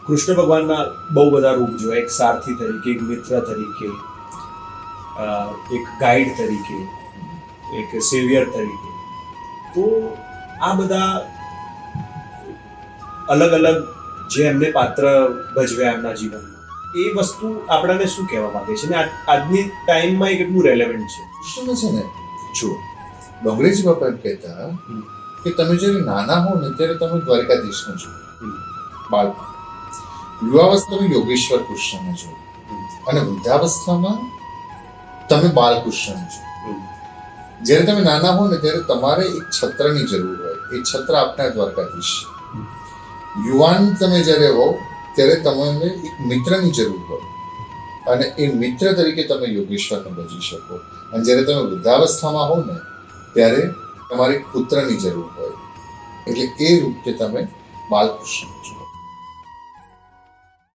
કૃષ્ણ ભગવાનના બહુ બધા રૂપ જોયા, એક સારથી તરીકે, એક મિત્ર તરીકે, એક ગાઈડ તરીકે, એક સેવિયર તરીકે. તો આ બધા અલગ અલગ જે એમને પાત્ર ભજવ્યા એમના જીવનમાં, એ વસ્તુ આપણને શું કહેવા માંગે છે ને આજની ટાઈમમાં એ કેટલું રેલેવન્ટ છે? કૃષ્ણ છે ને, જો ડોંગરેજી બાપા એમ કહેતા કે તમે જ્યારે નાના હો ને ત્યારે તમે દ્વારકાધીશને જુઓ, બાળપણ. યુવાવસ્થા તમે યોગેશ્વર કૃષ્ણને જુઓ, અને વૃદ્ધાવસ્થામાં તમે બાલકૃષ્ણને જુઓ. જ્યારે તમે નાના હો ને ત્યારે તમારે એક છત્રની જરૂર હોય, એ છત્ર આપનાર દ્વારકાધીશ છે. યુવાન તમે જ્યારે હો ત્યારે તમને એક મિત્રની જરૂર હોય, અને એ મિત્ર તરીકે તમે યોગેશ્વરને ભજી શકો. અને જ્યારે તમે વૃદ્ધાવસ્થામાં હો ને ત્યારે તમારે પુત્રની જરૂર હોય, એટલે એ રૂપે તમે બાલકૃષ્ણ છો.